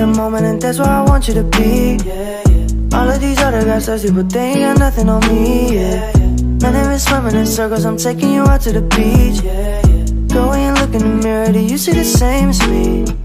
the moment and that's where I want you to be. All of these other guys thirsty but they ain't got nothing on me. Man, they've been swimming in circles, I'm taking you out to the beach. Go and look in the mirror, do you see the same as me?